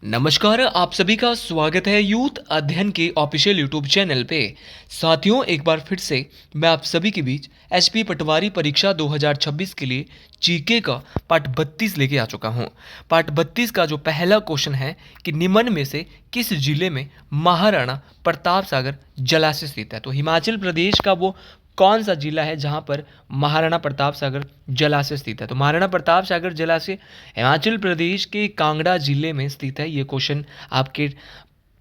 नमस्कार, आप सभी का स्वागत है यूथ अध्ययन के ऑफिशियल यूट्यूब चैनल पे। साथियों, एक बार फिर से मैं आप सभी के बीच एचपी पटवारी परीक्षा 2026 के लिए जीके का पार्ट 32 लेके आ चुका हूँ। पार्ट 32 का जो पहला क्वेश्चन है कि निम्न में से किस जिले में महाराणा प्रताप सागर जलाशय स्थित है। तो हिमाचल प्रदेश का वो कौन सा जिला है जहां पर महाराणा प्रताप सागर जलाशय स्थित है। तो महाराणा प्रताप सागर जलाशय हिमाचल प्रदेश के कांगड़ा जिले में स्थित है। ये क्वेश्चन आपके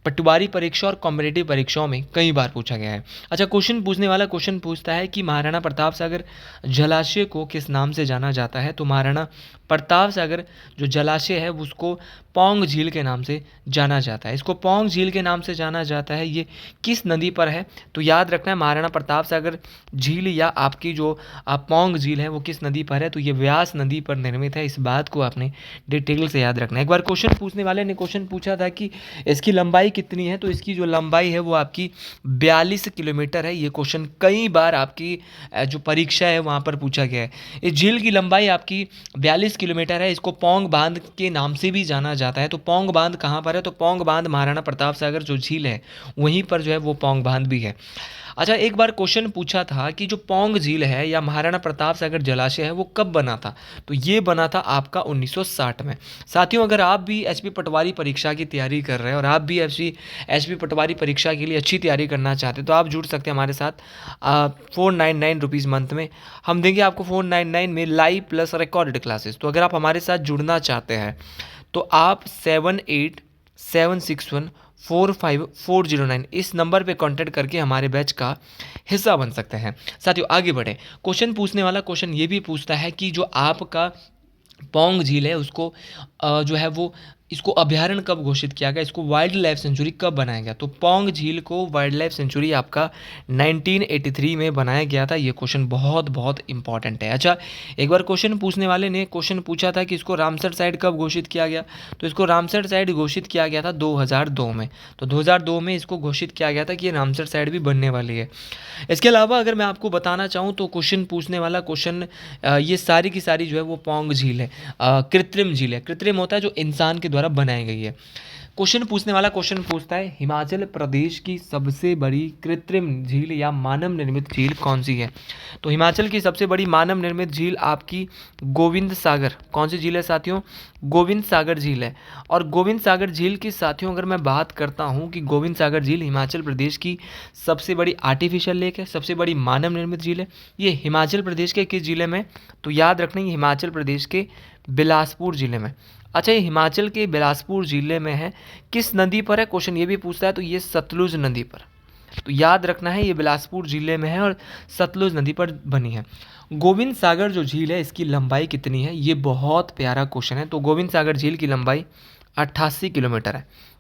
पटवारी परीक्षा और कॉम्पिटिटिव परीक्षाओं में कई बार पूछा गया है। अच्छा, क्वेश्चन पूछने वाला क्वेश्चन पूछता है कि महाराणा प्रताप सागर जलाशय को किस नाम से जाना जाता है। तो महाराणा प्रताप सागर जो जलाशय है उसको पौंग झील के नाम से जाना जाता है। इसको पौंग झील के नाम से जाना जाता है। ये किस नदी पर है? तो याद रखना है, महाराणा प्रताप सागर झील या आपकी जो पौंग झील है वो किस नदी पर है। तो ये व्यास नदी पर निर्मित है। इस बात को आपने डिटेल से याद रखना है। एक बार क्वेश्चन पूछने वाले ने क्वेश्चन पूछा था कि इसकी लंबाई कितनी है। तो इसकी जो लंबाई है वो आपकी 42 किलोमीटर है। ये क्वेश्चन कई बार आपकी जो परीक्षा है वहाँ पर पूछा गया है। इस झील की लंबाई आपकी 42 किलोमीटर है। इसको पौंग बांध के नाम से भी जाना जाता है। तो पौंग बांध कहाँ पर है? तो पौंग बांध महाराणा प्रताप सागर जो झील है वहीं पर जो है वो पौंग बांध भी है। अच्छा, एक बार क्वेश्चन पूछा था कि जो पौंग झील है या महाराणा प्रताप सागर जलाशय है वो कब बना था। तो ये बना था आपका 1960 में। साथियों, अगर आप भी एचपी पटवारी परीक्षा की तैयारी कर रहे हैं और आप भी एचपी पटवारी परीक्षा के लिए अच्छी तैयारी करना चाहते हैं तो आप जुड़ सकते हैं हमारे साथ। 499 रुपीज़ मंथ में हम देंगे आपको। 499 में लाइव प्लस रिकॉर्डेड क्लासेस। तो अगर आप हमारे साथ जुड़ना चाहते हैं तो आप 7876145409 इस नंबर पे कांटेक्ट करके हमारे बैच का हिस्सा बन सकते हैं। साथियों, आगे बढ़े। क्वेश्चन पूछने वाला क्वेश्चन ये भी पूछता है कि जो आपका पौंग झील है उसको जो है वो इसको अभयारण्य कब घोषित किया गया, इसको वाइल्ड लाइफ सेंचुरी कब बनाया गया। तो पौंग झील को वाइल्ड लाइफ सेंचुरी आपका 1983 में बनाया गया था। ये क्वेश्चन बहुत बहुत इंपॉर्टेंट है। अच्छा, एक बार क्वेश्चन पूछने वाले ने क्वेश्चन पूछा था कि इसको रामसर साइट कब घोषित किया गया। तो इसको रामसर साइट घोषित किया गया था 2002 में। तो 2002 में इसको घोषित किया गया था कि ये रामसर साइट भी बनने वाली है। इसके अलावा अगर मैं आपको बताना चाहूँ तो क्वेश्चन पूछने वाला क्वेश्चन ये सारी की सारी जो है वो पौंग झील है, कृत्रिम झील है। कृत्रिम होता है जो इंसान के द्वारा बनाई गई है। क्वेश्चन पूछने वाला क्वेश्चन पूछता है हिमाचल प्रदेश की सबसे बड़ी कृत्रिम झील या मानव निर्मित झील कौन सी है। तो हिमाचल की सबसे बड़ी मानव निर्मित झील आपकी गोविंद सागर। कौन सी झील है साथियों? गोविंद सागर झील है। और गोविंद सागर झील की साथियों अगर मैं बात करता हूँ कि गोविंद सागर झील हिमाचल प्रदेश की सबसे बड़ी आर्टिफिशियल लेक है, सबसे बड़ी मानव निर्मित झील है। ये हिमाचल प्रदेश के किस जिले में? तो याद रखना, ये हिमाचल प्रदेश के बिलासपुर जिले में। अच्छा, ये हिमाचल के बिलासपुर जिले में है। किस नदी पर है? क्वेश्चन ये भी पूछता है। तो ये सतलुज नदी पर। तो याद रखना है ये बिलासपुर जिले में है और सतलुज नदी पर बनी है। गोविंद सागर जो झील है इसकी लंबाई कितनी है? ये बहुत प्यारा क्वेश्चन है। तो गोविंद सागर झील की लंबाई 88 किलोमीटर है।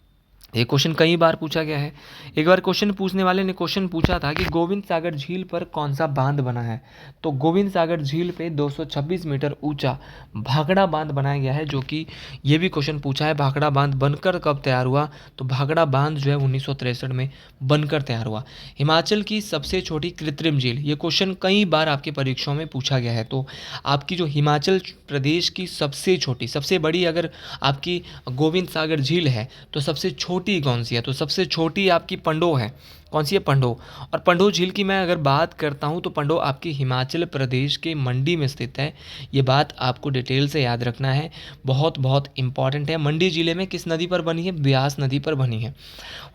ये क्वेश्चन कई बार पूछा गया है। एक बार क्वेश्चन पूछने वाले ने क्वेश्चन पूछा था कि गोविंद सागर झील पर कौन सा बांध बना है। तो गोविंद सागर झील पे 226 मीटर ऊंचा भाखड़ा बांध बनाया गया है। जो कि ये भी क्वेश्चन पूछा है भाखड़ा बांध बनकर कब तैयार हुआ। तो भाखड़ा बांध जो है 1963 में बनकर तैयार हुआ। हिमाचल की सबसे छोटी कृत्रिम झील, ये क्वेश्चन कई बार आपके परीक्षाओं में पूछा गया है। तो आपकी जो हिमाचल प्रदेश की सबसे छोटी, सबसे बड़ी अगर आपकी गोविंद सागर झील है तो सबसे छोटी कौन सी है? तो सबसे छोटी आपकी पंडो है। कौन सी है? पंडो। और पंडो झील की मैं अगर बात करता हूँ तो पंडो आपकी हिमाचल प्रदेश के मंडी में स्थित है। ये बात आपको डिटेल से याद रखना है, बहुत बहुत इंपॉर्टेंट है। मंडी जिले में किस नदी पर बनी है? ब्यास नदी पर बनी है।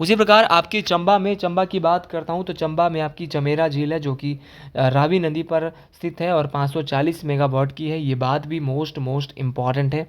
उसी प्रकार आपके चंबा की बात करता हूँ तो चंबा में आपकी चमेरा झील है जो कि रावी नदी पर स्थित है और 540 मेगावाट की है। ये बात भी मोस्ट इंपॉर्टेंट है।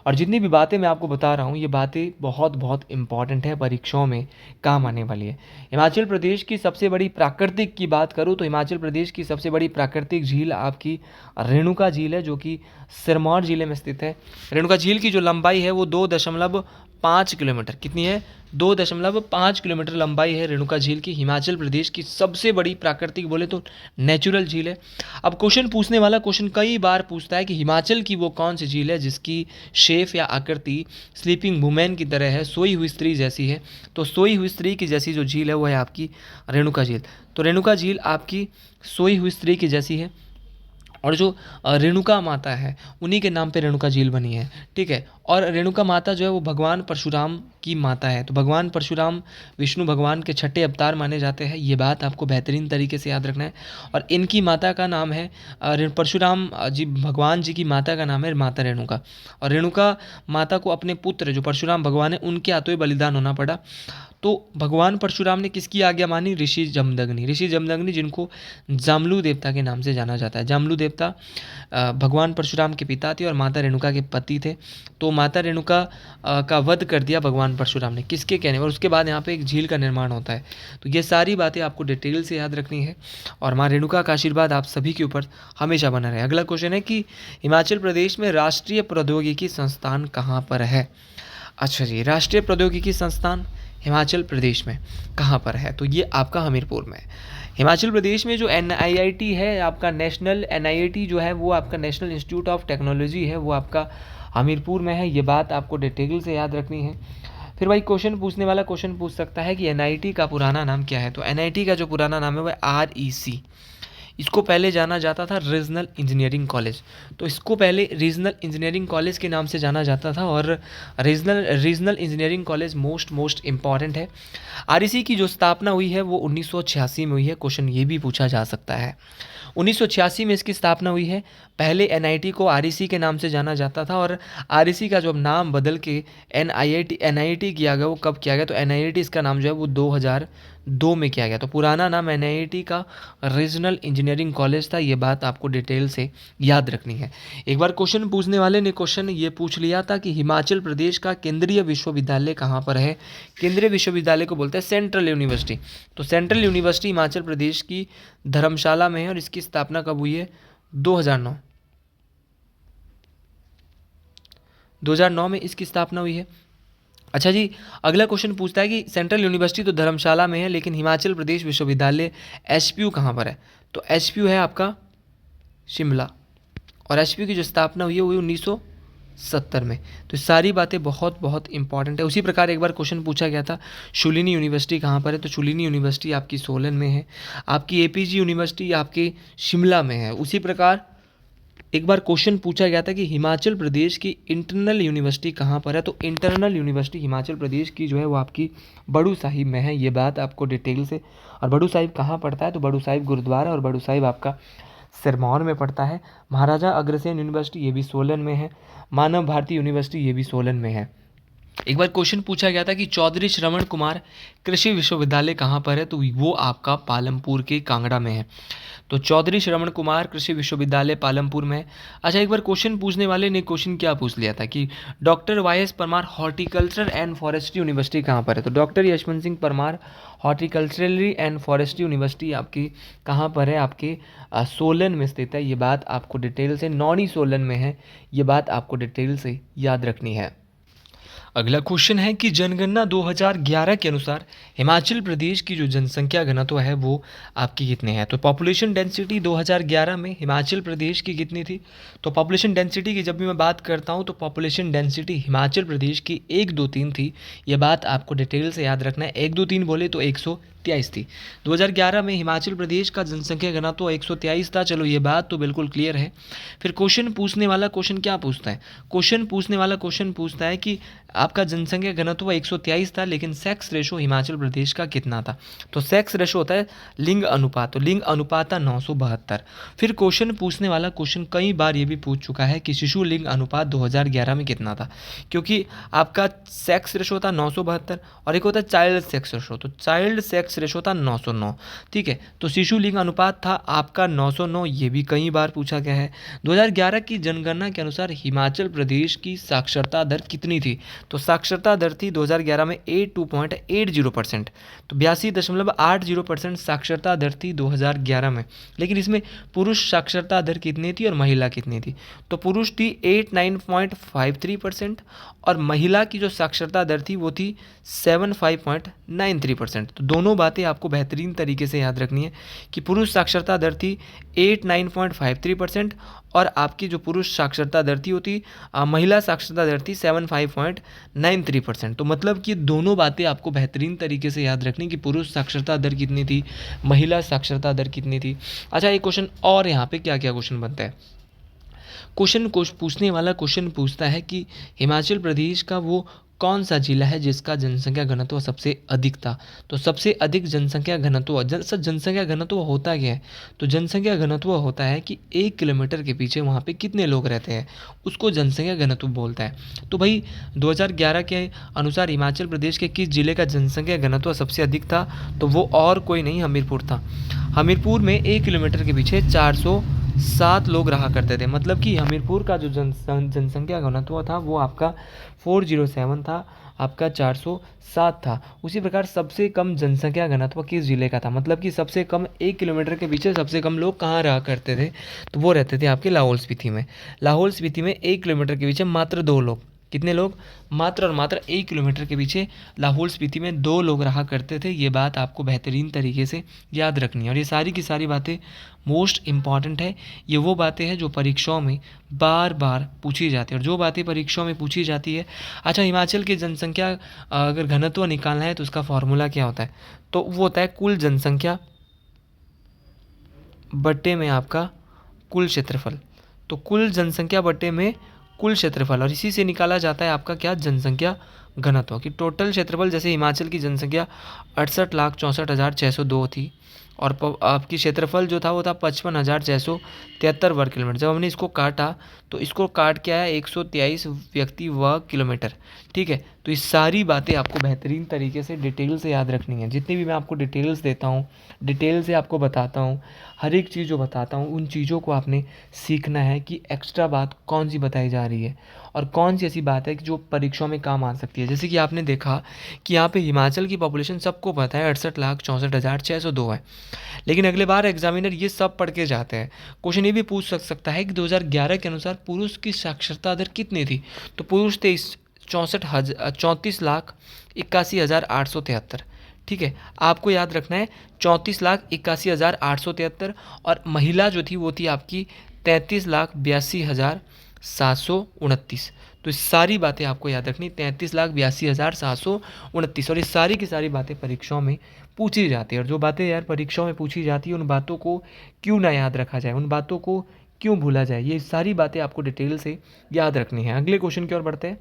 और जितनी भी बातें मैं आपको बता रहा हूँ ये बातें बहुत बहुत इंपॉर्टेंट है, परीक्षाओं में काम आने वाली है। हिमाचल प्रदेश की सबसे बड़ी प्राकृतिक की बात करूँ तो हिमाचल प्रदेश की सबसे बड़ी प्राकृतिक झील आपकी रेणुका झील है जो कि सिरमौर जिले में स्थित है। रेणुका झील की जो लंबाई है वो 2.5 किलोमीटर, कितनी है? 2.5 किलोमीटर लंबाई है रेणुका झील की। हिमाचल प्रदेश की सबसे बड़ी प्राकृतिक बोले तो नेचुरल झील है। अब क्वेश्चन पूछने वाला क्वेश्चन कई बार पूछता है कि हिमाचल की वो कौन सी झील है जिसकी शेप या आकृति स्लीपिंग वुमेन की तरह है, सोई हुई स्त्री जैसी है। तो सोई हुई स्त्री की जैसी जो झील है वो है आपकी रेणुका झील। तो रेणुका झील आपकी सोई हुई स्त्री की जैसी है। और जो रेणुका माता है उन्हीं के नाम पे रेणुका झील बनी है, ठीक है। और रेणुका माता जो है वो भगवान परशुराम की माता है, तो भगवान परशुराम विष्णु भगवान के छठे अवतार माने जाते हैं, ये बात आपको बेहतरीन तरीके से याद रखना है। और इनकी माता का नाम है परशुराम जी, भगवान जी की माता का नाम है माता रेणुका। और रेणुका माता को अपने पुत्र जो परशुराम भगवान है उनके हाथों ही बलिदान होना पड़ा। तो भगवान परशुराम ने किसकी आज्ञा मानी? ऋषि जमदग्नि जिनको जामलू देवता के नाम से जाना जाता है। जामलू देवता भगवान परशुराम के पिता थे और माता रेणुका के पति थे। तो माता रेणुका का वध कर दिया भगवान परशुराम ने, किसके कहने पर? उसके बाद यहाँ पे एक झील का निर्माण होता है। तो ये सारी बातें आपको डिटेल से याद रखनी है और माँ रेणुका का आशीर्वाद आप सभी के ऊपर हमेशा बना रहे। अगला क्वेश्चन है कि हिमाचल प्रदेश में राष्ट्रीय प्रौद्योगिकी संस्थान कहाँ पर है? अच्छा जी, राष्ट्रीय प्रौद्योगिकी संस्थान हिमाचल प्रदेश में कहाँ पर है? तो ये आपका हमीरपुर में है। हिमाचल प्रदेश में जो NIIT है आपका, नेशनल NIIT जो है वो आपका नेशनल इंस्टीट्यूट ऑफ टेक्नोलॉजी है, वो आपका हमीरपुर में है। ये बात आपको डिटेल से याद रखनी है। फिर भाई क्वेश्चन पूछने वाला क्वेश्चन पूछ सकता है कि NIT का पुराना नाम क्या है? तो NIT का जो पुराना नाम है वह REC। इसको पहले जाना जाता था रीजनल इंजीनियरिंग कॉलेज, तो इसको पहले रीजनल इंजीनियरिंग कॉलेज के नाम से जाना जाता था। और regional engineering college most important है। REC की जो स्थापना हुई है वो 1986 में हुई है। क्वेश्चन ये भी पूछा जा सकता है, 1986 में इसकी स्थापना हुई है। पहले NIT को REC के नाम से जाना जाता था और REC का जो नाम बदल के NIT किया गया, वो कब किया गया? तो NIT इसका नाम जो है वो 2002 में किया गया। तो पुराना नाम NIT का रीजनल इंजीनियरिंग कॉलेज था। ये बात आपको डिटेल से याद रखनी है। एक बार क्वेश्चन पूछने वाले ने क्वेश्चन ये पूछ लिया था कि हिमाचल प्रदेश का केंद्रीय विश्वविद्यालय कहाँ पर है? केंद्रीय विश्वविद्यालय को बोलते हैं सेंट्रल यूनिवर्सिटी। तो सेंट्रल यूनिवर्सिटी हिमाचल प्रदेश की धर्मशाला में है और इसकी स्थापना कब हुई है? 2009 में इसकी स्थापना हुई है। अच्छा जी, अगला क्वेश्चन पूछता है कि सेंट्रल यूनिवर्सिटी तो धर्मशाला में है, लेकिन हिमाचल प्रदेश विश्वविद्यालय HPU कहाँ पर है? तो HPU है आपका शिमला। और HPU की जो स्थापना हुई है वो 1970 में। तो सारी बातें बहुत बहुत इंपॉर्टेंट है। उसी प्रकार एक बार क्वेश्चन पूछा गया था शूलिनी यूनिवर्सिटी कहाँ पर है? तो शूलिनी यूनिवर्सिटी आपकी सोलन में है। आपकी APG यूनिवर्सिटी आपके शिमला में है। उसी प्रकार एक बार क्वेश्चन पूछा गया था कि हिमाचल प्रदेश की इंटरनल यूनिवर्सिटी कहाँ पर है? तो इंटरनल यूनिवर्सिटी हिमाचल प्रदेश की जो है वो आपकी बड़ू साहिब में है। ये बात आपको डिटेल से। और बड़ू साहिब कहाँ पड़ता है? तो बड़ू साहिब गुरुद्वारा और बड़ू साहिब आपका सिरमौर में पड़ता है। महाराजा अग्रसेन यूनिवर्सिटी ये भी सोलन में है। मानव भारती यूनिवर्सिटी ये भी सोलन में है। एक बार क्वेश्चन पूछा गया था कि चौधरी श्रवण कुमार कृषि विश्वविद्यालय कहाँ पर है? तो वो आपका पालमपुर के कांगड़ा में है। तो चौधरी श्रवण कुमार कृषि विश्वविद्यालय पालमपुर में है। अच्छा, एक बार क्वेश्चन पूछने वाले ने क्वेश्चन क्या पूछ लिया था कि doctor YS Parmar horticulture and forestry university कहाँ पर है? तो doctor Yashwant Singh Parmar horticulturally and forestry university आपकी कहाँ पर है? आपके सोलन में स्थित है। ये बात आपको डिटेल से, नौनी सोलन में है। ये बात आपको डिटेल से याद रखनी है। अगला क्वेश्चन है कि जनगणना 2011 के अनुसार हिमाचल प्रदेश की जो जनसंख्या घनत्व है वो आपकी कितनी है? तो पॉपुलेशन डेंसिटी 2011 में हिमाचल प्रदेश की कितनी थी? तो पॉपुलेशन डेंसिटी की जब भी मैं बात करता हूँ तो पॉपुलेशन डेंसिटी हिमाचल प्रदेश की 123 थी। ये बात आपको डिटेल से याद रखना है। 123 बोले तो 123 थी। 2011 में हिमाचल प्रदेश का जनसंख्या घनत्व 123 था। चलो ये बात तो बिल्कुल क्लियर है। फिर क्वेश्चन पूछने वाला क्वेश्चन क्या पूछता है? क्वेश्चन पूछने वाला क्वेश्चन पूछता है कि आपका जनसंख्या घनत्व 123 था, लेकिन सेक्स रेशो हिमाचल प्रदेश का कितना था? तो सेक्स रेशो होता है लिंग अनुपात, तो लिंग अनुपात था 972। फिर क्वेश्चन पूछने वाला क्वेश्चन कई बार ये भी पूछ चुका है कि शिशु लिंग अनुपात 2011 में कितना था, क्योंकि आपका सेक्स रेशो था 972 और एक होता है चाइल्ड सेक्स रेशो। तो चाइल्ड सेक्स रेशो था 909, ठीक है। तो शिशु लिंग अनुपात था आपका 909, ये भी कई बार पूछा गया है। 2011 की जनगणना के अनुसार हिमाचल प्रदेश की साक्षरता दर कितनी थी? तो साक्षरता दर थी 2011 में 82.80%। तो 82.80% साक्षरता दर थी 2011 में। लेकिन इसमें पुरुष साक्षरता दर कितनी थी और महिला कितनी थी? तो पुरुष थी 89.53% और महिला की जो साक्षरता दर थी वो थी 75.93%। तो दोनों बातें आपको बेहतरीन तरीके से याद रखनी है कि पुरुष साक्षरता दर थी 89.53% और आपकी जो पुरुष साक्षरता दर थी वो थी महिला साक्षरता दर थी 75.93%। तो मतलब कि दोनों बातें आपको बेहतरीन तरीके से याद रखनी कि पुरुष साक्षरता दर कितनी थी, महिला साक्षरता दर कितनी थी। अच्छा, एक क्वेश्चन और यहाँ पे क्या क्या क्वेश्चन बनता है। क्वेश्चन पूछने वाला क्वेश्चन पूछता है कि हिमाचल प्रदेश का वो कौन सा जिला है जिसका जनसंख्या घनत्व सबसे अधिक था। तो सबसे अधिक जनसंख्या घनत्व जनसंख्या घनत्व होता क्या है। तो जनसंख्या घनत्व होता है कि 1 किलोमीटर के पीछे वहाँ पे कितने लोग रहते हैं, उसको जनसंख्या घनत्व बोलता है। तो भाई 2011 के अनुसार हिमाचल प्रदेश के किस जिले का जनसंख्या घनत्व सबसे अधिक था, तो वो और कोई नहीं हमीरपुर था। हमीरपुर में 1 किलोमीटर के पीछे 407 लोग रहा करते थे। मतलब कि हमीरपुर का जो जनसंख्या घनत्व था वो आपका 407 था, आपका 407 था। उसी प्रकार सबसे कम जनसंख्या घनत्व किस जिले का था, मतलब कि सबसे कम 1 किलोमीटर के पीछे सबसे कम लोग कहाँ रहा करते थे, तो वो रहते थे आपके लाहौल स्पीति में। लाहौल स्पीति में 1 किलोमीटर के पीछे मात्र 2 लोग, कितने लोग, मात्र और मात्र 1 किलोमीटर के पीछे लाहौल स्पीति में 2 लोग रहा करते थे। ये बात आपको बेहतरीन तरीके से याद रखनी है और ये सारी की सारी बातें मोस्ट इम्पॉर्टेंट है। ये वो बातें हैं जो परीक्षाओं में बार बार पूछी जाती है और जो बातें परीक्षाओं में पूछी जाती है। अच्छा, हिमाचल की जनसंख्या अगर घनत्व निकालना है तो उसका फॉर्मूला क्या होता है, तो वो होता है कुल जनसंख्या बट्टे में आपका कुल क्षेत्रफल। तो कुल जनसंख्या बट्टे में कुल क्षेत्रफल, और इसी से निकाला जाता है आपका क्या, जनसंख्या घनत्व। कि टोटल क्षेत्रफल, जैसे हिमाचल की जनसंख्या 68,64,602 थी और आपकी क्षेत्रफल जो था वो था 55,673 वर्ग किलोमीटर। जब हमने इसको काटा तो इसको काट के आया 123 व्यक्ति वर्ग किलोमीटर। ठीक है, तो ये सारी बातें आपको बेहतरीन तरीके से डिटेल से याद रखनी है। जितनी भी मैं आपको डिटेल्स देता हूँ, डिटेल से आपको बताता हूँ, हर एक चीज़ जो बताता हूँ उन चीज़ों को आपने सीखना है कि एक्स्ट्रा बात कौन सी बताई जा रही है और कौन सी ऐसी बात है कि जो परीक्षाओं में काम आ सकती है। जैसे कि आपने देखा कि यहाँ पे हिमाचल की पॉपुलेशन सबको पता है 68,64,602 है, लेकिन अगले बार एग्जामिनर ये सब पढ़ के जाते हैं। क्वेश्चन ये भी पूछ सकता है कि 2011 के अनुसार पुरुष की साक्षरता दर कितनी थी, तो पुरुष थे 34,81,873। ठीक है, आपको याद रखना है 34,81,873 और महिला जो थी वो थी आपकी 33,82,729। तो ये सारी बातें आपको याद रखनी, 33,82,729। और ये सारी की सारी बातें परीक्षाओं में पूछी जाती है और जो बातें यार परीक्षाओं में पूछी जाती है उन बातों को क्यों ना याद रखा जाए, उन बातों को क्यों भूला जाए, ये सारी बातें आपको डिटेल से याद रखनी है। अगले क्वेश्चन की ओर बढ़ते हैं।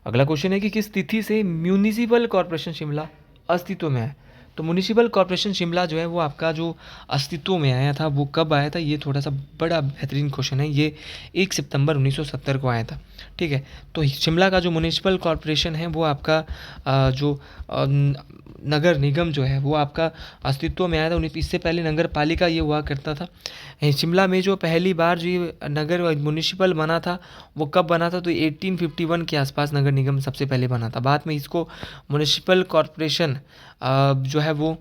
अगला क्वेश्चन है कि किस तिथि से म्यूनिसिपल कॉरपोरेशन शिमला अस्तित्व में है। तो म्यूनिसिपल कॉरपोरेशन शिमला जो है वो आपका जो अस्तित्व में आया था वो कब आया था, ये थोड़ा सा बड़ा बेहतरीन क्वेश्चन है। ये 1 सितंबर 1970 को आया था। ठीक है, तो शिमला का जो म्यूनिसिपल कॉरपोरेशन है वो आपका जो नगर निगम जो है वो आपका अस्तित्व में आया था। इससे पहले नगर पालिका ये हुआ करता था। शिमला में जो पहली बार जो ये नगर म्यूनिसिपल बना था वो कब बना था, तो 1851 के आसपास नगर निगम सबसे पहले बना था। बाद में इसको म्यूनिसिपल कॉरपोरेशन जो है वो,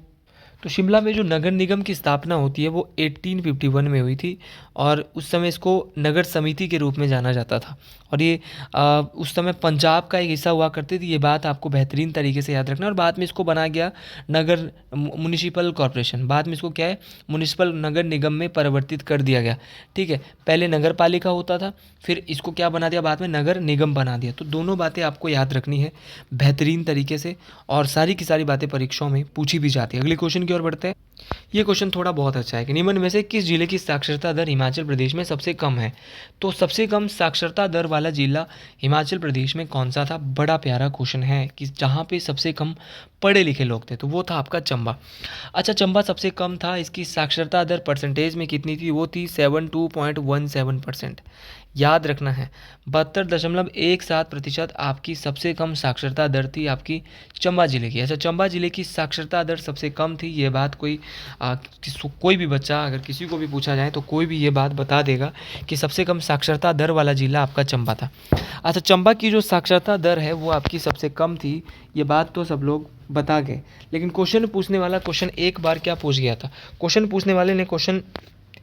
तो शिमला में जो नगर निगम की स्थापना होती है वो 1851 में हुई थी और उस समय इसको नगर समिति के रूप में जाना जाता था और ये उस समय पंजाब का एक हिस्सा हुआ करती थी। ये बात आपको बेहतरीन तरीके से याद रखना। और बाद में इसको बना गया नगर म्यूनिसिपल कॉरपोरेशन, बाद में इसको क्या है म्यूनिसिपल नगर निगम में परिवर्तित कर दिया गया। ठीक है, पहले नगर पालिका होता था, फिर इसको क्या बना दिया, बाद में नगर निगम बना दिया। तो दोनों बातें आपको याद रखनी है बेहतरीन तरीके से और सारी की सारी बातें परीक्षाओं में पूछी भी जाती है। अगले क्वेश्चन की ओर बढ़ते हैं। ये क्वेश्चन थोड़ा बहुत अच्छा है कि निम्न में से किस जिले की साक्षरता दर हिमाचल प्रदेश में सबसे कम है। तो सबसे कम साक्षरता दर वाला जिला हिमाचल प्रदेश में कौन सा था, बड़ा प्यारा क्वेश्चन है कि जहाँ पे सबसे कम पढ़े लिखे लोग थे, तो वो था आपका चंबा। अच्छा, चंबा सबसे कम था, इसकी साक्षरता दर परसेंटेज में कितनी थी, वो थी 72.17%। याद रखना है 72.17% आपकी सबसे कम साक्षरता दर थी आपकी चंबा जिले की। अच्छा, चंबा जिले की साक्षरता दर सबसे कम थी, ये बात कोई भी बच्चा अगर किसी को भी पूछा जाए तो कोई भी ये बात बता देगा कि सबसे कम साक्षरता दर वाला जिला आपका चंबा था। अच्छा, चंबा की जो साक्षरता दर है वो आपकी सबसे कम थी, ये बात तो सब लोग बता गए, लेकिन क्वेश्चन पूछने वाला क्वेश्चन एक बार क्या पूछ गया था, क्वेश्चन पूछने वाले ने क्वेश्चन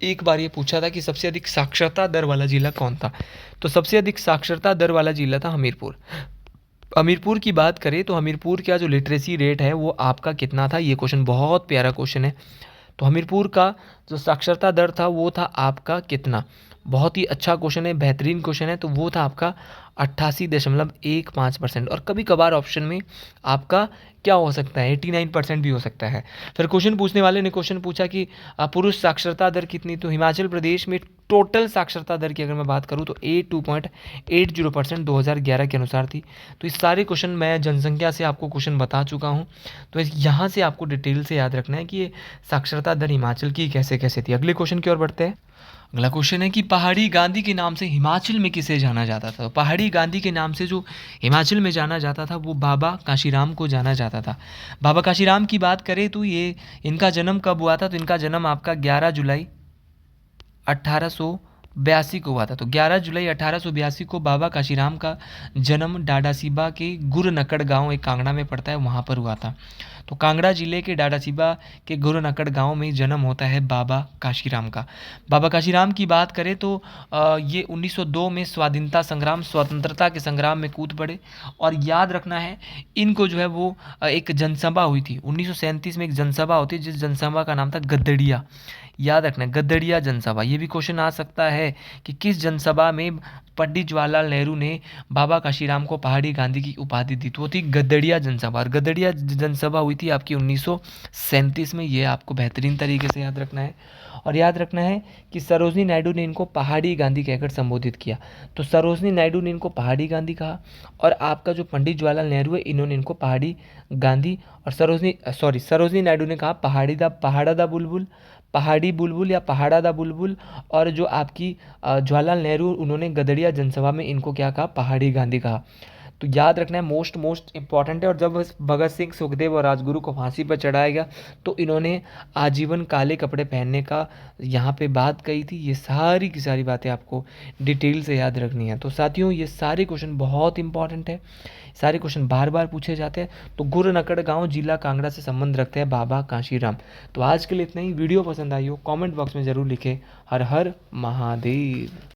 एक बार ये पूछा था कि सबसे अधिक साक्षरता दर वाला जिला कौन था। तो सबसे अधिक साक्षरता दर वाला जिला था हमीरपुर। हमीरपुर की बात करें तो हमीरपुर का जो लिटरेसी रेट है वो आपका कितना था, ये क्वेश्चन बहुत प्यारा क्वेश्चन है। तो हमीरपुर का जो साक्षरता दर था वो था आपका कितना, बहुत ही अच्छा क्वेश्चन है, बेहतरीन क्वेश्चन है। तो वो था आपका 88.15%। और कभी कभार ऑप्शन में आपका क्या हो सकता है, 89% भी हो सकता है। फिर क्वेश्चन पूछने वाले ने क्वेश्चन पूछा कि पुरुष साक्षरता दर कितनी। तो हिमाचल प्रदेश में टोटल साक्षरता दर की अगर मैं बात करूँ तो 82.80% 2011 के अनुसार थी। तो इस सारे क्वेश्चन मैं जनसंख्या से आपको क्वेश्चन बता चुका हूँ। तो यहाँ से आपको डिटेल से याद रखना है कि ये साक्षरता दर हिमाचल की कैसे कैसे थी। अगले क्वेश्चन की ओर बढ़ते हैं। अगला क्वेश्चन है कि पहाड़ी गांधी के नाम से हिमाचल में किसे जाना जाता था। तो पहाड़ी गांधी के नाम से जो हिमाचल में जाना जाता था वो बाबा काशीराम को जाना जाता था। बाबा काशीराम की बात करें तो ये इनका जन्म कब हुआ था। तो इनका जन्म आपका 11 जुलाई 1882 को हुआ था। तो 11 जुलाई 1882 को बाबा काशीराम का जन्म डाडासीबा के गुरनकड़ गांव, एक कांगड़ा में पड़ता है, वहाँ पर हुआ था। तो कांगड़ा जिले के डाडासीबा के गुरनकड़ गांव में जन्म होता है बाबा काशीराम का। बाबा काशीराम की बात करें तो ये 1902 में स्वाधीनता संग्राम, स्वतंत्रता के संग्राम में कूद पड़े। और याद रखना है इनको जो है वो एक जनसभा हुई थी 1937 में, एक जनसभा होती है जिस जनसभा का नाम था गद्दड़िया। याद रखना है गद्दड़िया जनसभा। ये भी क्वेश्चन आ सकता है कि किस जनसभा में पंडित जवाहरलाल नेहरू ने बाबा काशीराम को पहाड़ी गांधी की उपाधि दी। तो वो थी गद्दड़िया जनसभा। और गद्दड़िया जनसभा हुई थी आपकी 1937 में। ये आपको बेहतरीन तरीके से याद रखना है। और याद रखना है कि सरोजनी नायडू ने इनको पहाड़ी गांधी कहकर संबोधित किया। तो सरोजनी नायडू ने इनको पहाड़ी गांधी कहा, और आपका जो पंडित जवाहरलाल नेहरू है इन्होंने इनको पहाड़ी गांधी और सरोजनी नायडू ने कहा पहाड़ा दा बुलबुल, पहाड़ी बुलबुल या पहाड़ा दा बुलबुल। और जो आपकी जवाहरलाल नेहरू उन्होंने गदड़िया जनसभा में इनको क्या कहा, पहाड़ी गांधी कहा। तो याद रखना है मोस्ट इंपॉर्टेंट है। और जब भगत सिंह, सुखदेव और राजगुरु को फांसी पर चढ़ाया गया तो इन्होंने आजीवन काले कपड़े पहनने का यहाँ पे बात कही थी। ये सारी की सारी बातें आपको डिटेल से याद रखनी है। तो साथियों ये सारे क्वेश्चन बहुत इंपॉर्टेंट है, सारे क्वेश्चन बार बार पूछे जाते हैं। तो गुरनकड़ गांव जिला कांगड़ा से संबंध रखते हैं बाबा काशीराम। तो आज के लिए इतना ही। वीडियो पसंद आई हो कमेंट बॉक्स में ज़रूर लिखें। हर हर महादेव।